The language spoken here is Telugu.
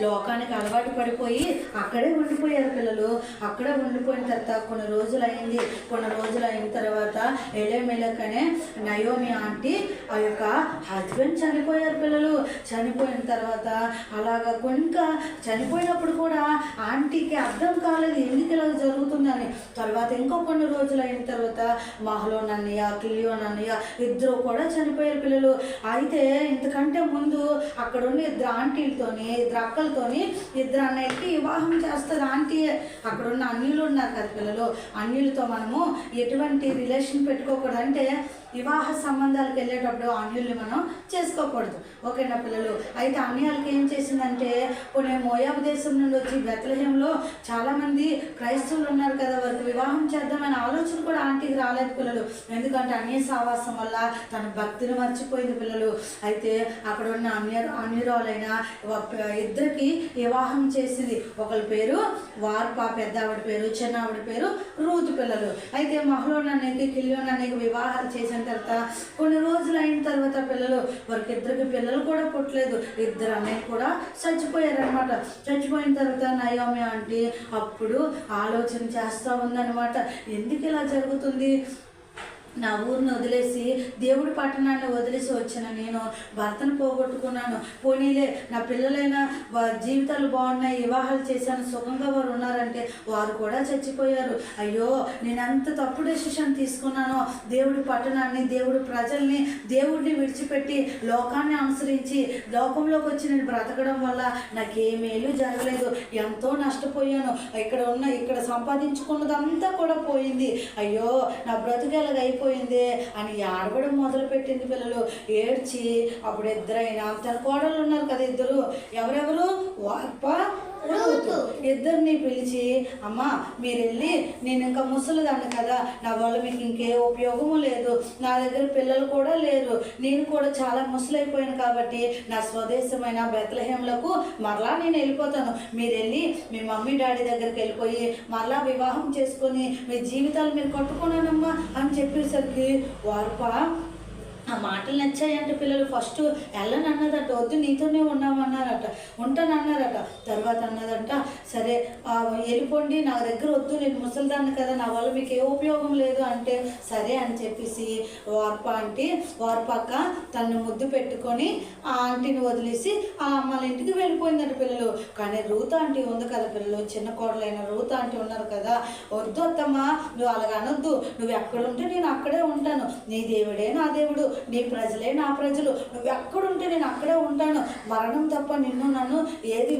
లోకానికి అలవాటు పడిపోయి అక్కడే ఉండిపోయారు పిల్లలు. అక్కడే ఉండిపోయిన తర్వాత కొన్ని రోజులు అయిన తర్వాత ఎలేమెలెక్ అనే నయోమి ఆంటీ ఆ యొక్క హస్బెండ్ చనిపోయారు పిల్లలు. చనిపోయిన తర్వాత అలాగా ఇంకా చనిపోయినప్పుడు కూడా ఆంటీకి అర్థం కాలేదు ఎందుకు ఇలా జరుగుతుందని. తర్వాత ఇంకో కొన్ని రోజులు అయిన తర్వాత మహలోన్ అన్నయ్య, కిలియోన్ అన్నయ్య ఇద్దరు కూడా చనిపోయారు పిల్లలు. అయితే ఇంతకంటే ముందు అక్కడ ఉన్న ఇద్దరు ఆంటీలతోని, ఇద్దరు అక్కలతోని ఇద్దరు అన్నయ్యకి వివాహం చేస్తారు ఆంటీ. అక్కడ ఉన్న అన్యులు ఉన్నారు కదా పిల్లలు, అన్యులతో మనము ఎటువంటి రిలేషన్ పెట్టుకోకూడదు. అంటే వివాహ సంబంధాలకు వెళ్ళేటప్పుడు అన్యుల్ని మనం చేసుకోకూడదు. ఓకేనా పిల్లలు? అయితే అన్యాలకి ఏం చేసిందంటే కొన్ని మోయాబు దేశం నుండి వచ్చి బెత్లెహేంలో చాలామంది క్రైస్తవులు ఉన్నారు కదా, వారికి వివాహం చేద్దామనే ఆలోచన కూడా ఆంటీకి రాలేదు పిల్లలు. ఎందుకంటే అన్య సావాసం వల్ల తన భక్తిని మర్చిపోయింది పిల్లలు. అయితే అక్కడ ఉన్న అన్యురాలైన ఇద్దరికి వివాహం చేసింది. ఒకరి పేరు వార్ప, పెద్ద ఆవిడ పేరు, చిన్న ఆవిడ పేరు రూతు పిల్లలు. అయితే మహలోన్ అన్నయ్యకి, కిలియోన్ అన్నయ్యకి వివాహాలు చేసిన తర్వాత కొన్ని రోజులు అయిన తర్వాత పిల్లలు వారికి ఇద్దరికి పిల్లలు కూడా పుట్టలేదు. ఇద్దరు అన్నయ్య కూడా చచ్చిపోయారనమాట. చచ్చిపోయిన తర్వాత నయోమి ఆంటీ అప్పుడు ఆలోచన చేస్తూ ఉందన్నమాట, ఎందుకు ఇలా జరుగుతుంది, నా ఊరిని వదిలేసి దేవుడి పట్టణాన్ని వదిలేసి వచ్చిన నేను భర్తను పోగొట్టుకున్నాను, పోనీలే నా పిల్లలైనా జీవితాలు బాగున్నాయి, వివాహాలు చేశాను, సుఖంగా వారు ఉన్నారంటే వారు కూడా చచ్చిపోయారు. అయ్యో నేను అంత తప్పు డెసిషన్ తీసుకున్నానో, దేవుడి పట్టణాన్ని, దేవుడి ప్రజల్ని, దేవుడిని విడిచిపెట్టి లోకాన్ని అనుసరించి లోకంలోకి వచ్చి నేను బ్రతకడం వల్ల నాకే మేలు జరగలేదు, ఎంతో నష్టపోయాను, ఇక్కడ సంపాదించుకున్నదంతా కూడా పోయింది, అయ్యో నా బ్రతుకేలాగా అయిపోయింది అని ఆడవడం మొదలు పెట్టింది పిల్లలు. ఏడ్చి అప్పుడు ఇద్దరైనా తన కోడళ్ళు ఉన్నారు కదా, ఇద్దరు ఎవరెవరు, వార్ప, ఇద్దరిని పిలిచి, అమ్మ మీరు వెళ్ళి, నేను ఇంకా ముసలిదాన్ని కదా, నా వల్ల మీకు ఇంకే ఉపయోగము లేదు, నా దగ్గర పిల్లలు కూడా లేరు, నేను కూడా చాలా ముసలైపోయాను కాబట్టి నా స్వదేశమైన బెత్లెహేంలకు మరలా నేను వెళ్ళిపోతాను, మీరు వెళ్ళి మీ మమ్మీ డాడీ దగ్గరికి వెళ్ళిపోయి మరలా వివాహం చేసుకొని మీ జీవితాలు మీరు కట్టుకున్నానమ్మా అని చెప్పేసరికి వార్ప ఆ మాటలు నచ్చాయంటే పిల్లలు ఫస్ట్ వెళ్ళని అన్నదట, వద్దు నీతోనే ఉంటానన్నారట. తర్వాత అన్నదంట, సరే వెళ్ళిపోండి, నా దగ్గర వద్దు, నేను ముసలిదాన్ని కదా, నా వల్ల మీకు ఏ ఉపయోగం లేదు అంటే సరే అని చెప్పేసి వార్పక్క తను ముద్దు పెట్టుకొని ఆ ఆంటీని వదిలేసి ఆ అమ్మాళ్ళ ఇంటికి వెళ్ళిపోయిందట పిల్లలు. కానీ రూత్ ఆంటీ ఉంది కదా పిల్లలు, చిన్న కోడలైన రూత్ ఆంటీ ఉన్నారు కదా, వద్దు అత్తమ్మా నువ్వు అలాగ అనొద్దు, నువ్వు ఎక్కడుంటే నేను అక్కడే ఉంటాను, నీ దేవుడే నా దేవుడు, నీ ప్రజలే నా ప్రజలు, నువ్వు ఎక్కడుంటే నేను అక్కడే ఉంటాను, మరణం తప్ప నన్ను ఏది